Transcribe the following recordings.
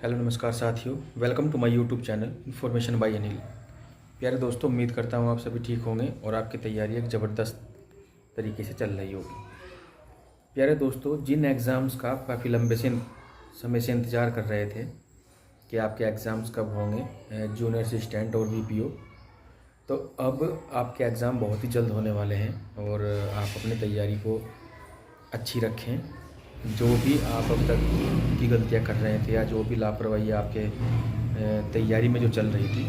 Hello नमस्कार साथियों, welcome to my YouTube channel information by Anil. प्यारे दोस्तों, उम्मीद करता हूँ आप सभी ठीक होंगे और आपकी तैयारी एक ज़बरदस्त तरीके से चल रही होगी। प्यारे दोस्तों, जिन एग्ज़ाम्स का आप काफ़ी लंबे से समय से इंतज़ार कर रहे थे कि आपके एग्ज़ाम्स कब होंगे, जूनियर असिस्टेंट और वीपीओ, तो अब आपके एग्ज़ाम बहुत ही जल्द होने वाले हैं और आप अपनी तैयारी को अच्छी रखें। जो भी आप अब तक की गलतियां कर रहे थे या जो भी लापरवाही आपके तैयारी में जो चल रही थी,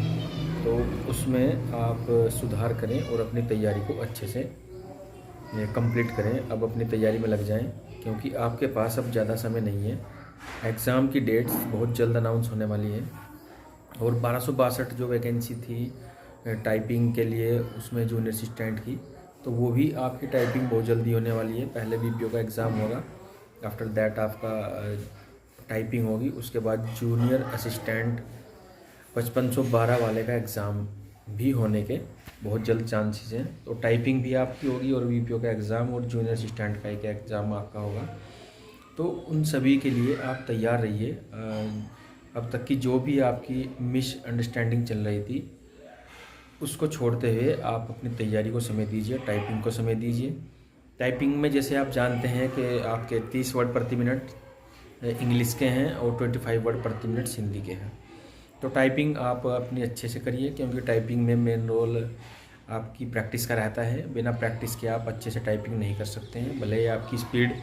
तो उसमें आप सुधार करें और अपनी तैयारी को अच्छे से कंप्लीट करें। अब अपनी तैयारी में लग जाएं, क्योंकि आपके पास अब ज़्यादा समय नहीं है। एग्ज़ाम की डेट्स बहुत जल्द अनाउंस होने वाली है और 1262 जो वैकेंसी थी टाइपिंग के लिए, उसमें जूनियर असिस्टेंट की, तो वो भी आपकी टाइपिंग बहुत जल्दी होने वाली है। पहले वीपीओ का एग्ज़ाम होगा, आफ्टर दैट आपका टाइपिंग होगी, उसके बाद जूनियर असिस्टेंट 5512 वाले का एग्ज़ाम भी होने के बहुत जल्द चांसेस हैं। तो टाइपिंग भी आपकी होगी और वीपीओ का एग्ज़ाम और जूनियर असिस्टेंट का एक एग्ज़ाम आपका होगा। तो उन सभी के लिए आप तैयार रहिए। अब तक की जो भी आपकी मिसअंडरस्टैंडिंग चल रही थी, उसको छोड़ते हुए आप अपनी तैयारी को समय दीजिए, टाइपिंग को समय दीजिए। टाइपिंग में जैसे आप जानते हैं कि आपके 30 वर्ड प्रति मिनट इंग्लिश के हैं और 25 वर्ड प्रति मिनट हिंदी के हैं। तो टाइपिंग आप अपनी अच्छे से करिए, क्योंकि टाइपिंग में मेन रोल आपकी प्रैक्टिस का रहता है। बिना प्रैक्टिस के आप अच्छे से टाइपिंग नहीं कर सकते हैं, भले ही आपकी स्पीड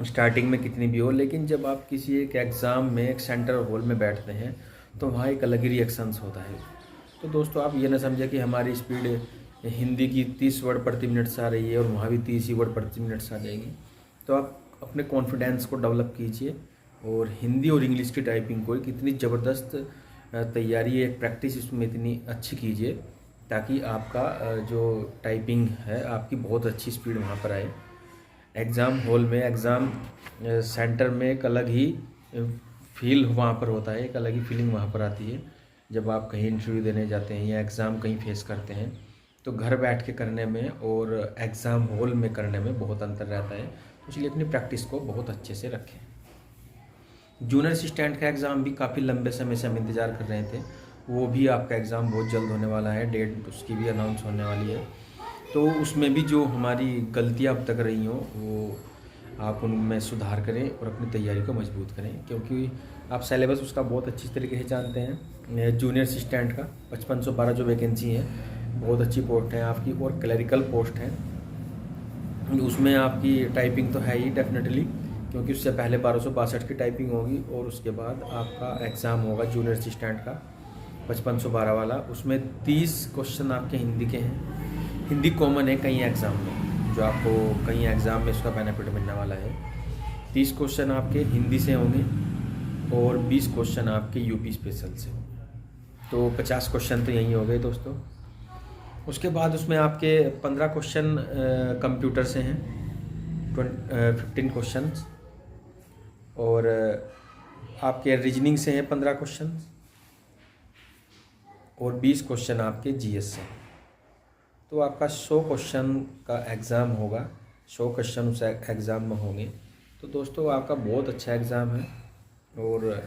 स्टार्टिंग में कितनी भी हो। लेकिन जब आप किसी एक एग्ज़ाम में एक सेंटर हॉल में बैठते हैं तो वहाँ एक अलग ही रिएक्शंस होता है। तो दोस्तों, आप ये ना समझे कि हमारी स्पीड हिंदी की 30 वर्ड प्रति मिनट से आ रही है और वहाँ भी 30 ही वर्ड प्रति मिनट से आ जाएगी। तो आप अपने कॉन्फिडेंस को डेवलप कीजिए और हिंदी और इंग्लिश की टाइपिंग को कितनी ज़बरदस्त तैयारी, एक प्रैक्टिस इसमें इतनी अच्छी कीजिए ताकि आपका जो टाइपिंग है आपकी बहुत अच्छी स्पीड वहाँ पर आए। एग्ज़ाम हॉल में, एग्ज़ाम सेंटर में एक अलग ही फील वहाँ पर होता है, एक अलग ही फीलिंग वहाँ पर आती है। जब आप कहीं इंटरव्यू देने जाते हैं या एग्ज़ाम कहीं फेस करते हैं, तो घर बैठ के करने में और एग्ज़ाम हॉल में करने में बहुत अंतर रहता है। तो इसलिए अपनी प्रैक्टिस को बहुत अच्छे से रखें। जूनियर असिस्टेंट का एग्ज़ाम भी काफ़ी लंबे समय से हम इंतज़ार कर रहे थे, वो भी आपका एग्ज़ाम बहुत जल्द होने वाला है, डेट उसकी भी अनाउंस होने वाली है। तो उसमें भी जो हमारी गलतियाँ अब तक रही हों, वो आप उनमें सुधार करें और अपनी तैयारी को मजबूत करें, क्योंकि आप सिलेबस उसका बहुत अच्छी तरीके से जानते हैं। जूनियर असिस्टेंट का 5512 जो वैकेंसी है, बहुत अच्छी पोस्ट है आपकी और क्लरिकल पोस्ट है। उसमें आपकी टाइपिंग तो है ही डेफिनेटली, क्योंकि उससे पहले 1262 की टाइपिंग होगी और उसके बाद आपका एग्ज़ाम होगा जूनियर असिस्टेंट का 5512 वाला। उसमें 30 क्वेश्चन आपके हिंदी के हैं। हिंदी कॉमन है कई एग्ज़ाम में, जो आपको कई एग्ज़ाम में उसका बेनिफिट मिलने वाला है। 30 क्वेश्चन आपके हिंदी से होंगे और 20 क्वेश्चन आपके यूपी स्पेशल से होंगे। तो 50 क्वेश्चन तो यही हो गए दोस्तों। उसके बाद उसमें आपके 15 क्वेश्चन कंप्यूटर से हैं, 15 क्वेश्चन, और आपके रीजनिंग से हैं 15 क्वेश्चन और 20 क्वेश्चन आपके जीएस से। तो आपका 100 क्वेश्चन का एग्ज़ाम होगा, 100 क्वेश्चन उस एग्ज़ाम में होंगे। तो दोस्तों, आपका बहुत अच्छा एग्ज़ाम है और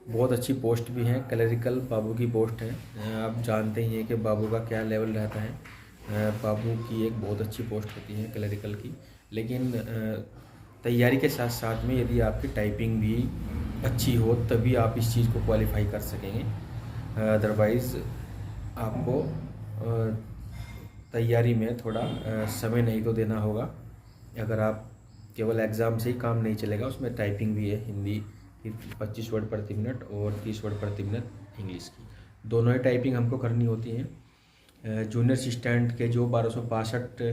बहुत अच्छी पोस्ट भी है। क्लरिकल बाबू की पोस्ट है। आप जानते ही हैं कि बाबू का क्या लेवल रहता है। बाबू की एक बहुत अच्छी पोस्ट होती है क्लरिकल की, लेकिन तैयारी के साथ साथ में यदि आपकी टाइपिंग भी अच्छी हो तभी आप इस चीज़ को क्वालिफाई कर सकेंगे। अदरवाइज़ आपको तैयारी में थोड़ा समय नहीं तो देना होगा। अगर आप केवल एग्ज़ाम से ही काम नहीं चलेगा, उसमें टाइपिंग भी है, हिंदी 25 वर्ड प्रति मिनट और 30 वर्ड प्रति मिनट इंग्लिश की, दोनों ही टाइपिंग हमको करनी होती है। जूनियर असिस्टेंट के जो 1262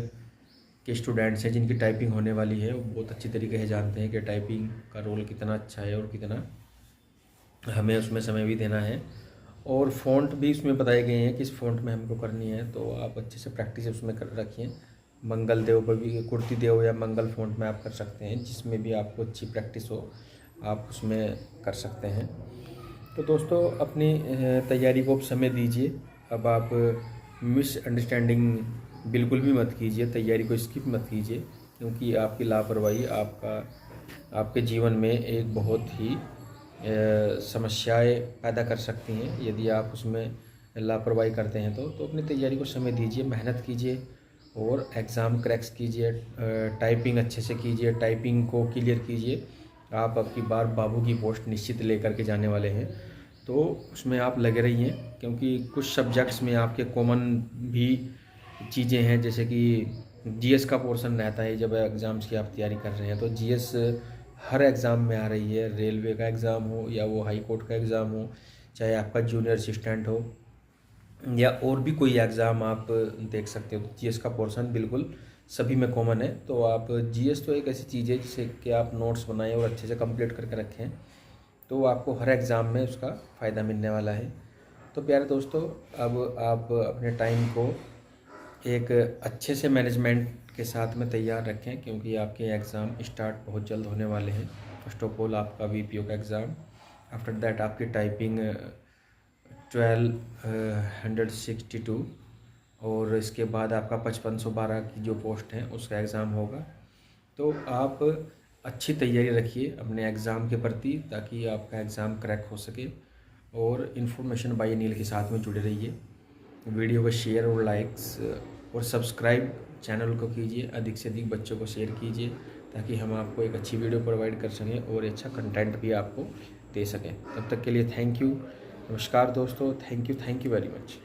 के स्टूडेंट्स हैं जिनकी टाइपिंग होने वाली है, वो बहुत अच्छी तरीके से जानते हैं कि टाइपिंग का रोल कितना अच्छा है और कितना हमें उसमें समय भी देना है। और फ़ॉन्ट भी इसमें बताए गए हैं किस फ़ॉन्ट में हमको करनी है, तो आप अच्छे से प्रैक्टिस उसमें कर रखिए। मंगल देव पर भी, कुर्ती देव या मंगल फ़ॉन्ट में आप कर सकते हैं, जिसमें भी आपको अच्छी प्रैक्टिस हो आप उसमें कर सकते हैं। तो दोस्तों, अपनी तैयारी को आप समय दीजिए। अब आप मिसअंडरस्टैंडिंग बिल्कुल भी मत कीजिए, तैयारी को स्किप मत कीजिए, क्योंकि आपकी लापरवाही आपके जीवन में एक बहुत ही समस्याएं पैदा कर सकती हैं यदि आप उसमें लापरवाही करते हैं। तो अपनी तैयारी को समय दीजिए, मेहनत कीजिए और एग्ज़ाम क्रैक्स कीजिए। टाइपिंग अच्छे से कीजिए, टाइपिंग को क्लियर कीजिए। आप आपकी बार बाबू की पोस्ट निश्चित लेकर के जाने वाले हैं, तो उसमें आप लगे रहिए, क्योंकि कुछ सब्जेक्ट्स में आपके कॉमन भी चीज़ें हैं, जैसे कि जीएस का पोर्शन रहता है। जब एग्ज़ाम्स की आप तैयारी कर रहे हैं तो जीएस हर एग्ज़ाम में आ रही है। रेलवे का एग्ज़ाम हो या वो हाई कोर्ट का एग्ज़ाम हो, चाहे आपका जूनियर असिस्टेंट हो या और भी कोई एग्ज़ाम आप देख सकते हो, तो जीएस का पोर्शन बिल्कुल सभी में कॉमन है। तो आप जीएस तो एक ऐसी चीज़ है जिससे कि आप नोट्स बनाएं और अच्छे से कंप्लीट करके रखें, तो आपको हर एग्ज़ाम में उसका फ़ायदा मिलने वाला है। तो प्यारे दोस्तों, अब आप अपने टाइम को एक अच्छे से मैनेजमेंट के साथ में तैयार रखें, क्योंकि आपके एग्ज़ाम स्टार्ट बहुत जल्द होने वाले हैं। फर्स्ट ऑफ ऑल आपका वीपीओ का एग्ज़ाम, आफ्टर दैट आपकी टाइपिंग 1262, और इसके बाद आपका 5512 की जो पोस्ट है उसका एग्ज़ाम होगा। तो आप अच्छी तैयारी रखिए अपने एग्ज़ाम के प्रति, ताकि आपका एग्ज़ाम क्रैक हो सके। और इन्फॉर्मेशन बाय अनिल के साथ में जुड़े रहिए। वीडियो को शेयर और लाइक्स और सब्सक्राइब चैनल को कीजिए, अधिक से अधिक बच्चों को शेयर कीजिए, ताकि हम आपको एक अच्छी वीडियो प्रोवाइड कर सकें और अच्छा कंटेंट भी आपको दे सकें। तब तक के लिए थैंक यू, नमस्कार दोस्तों, थैंक यू वेरी मच।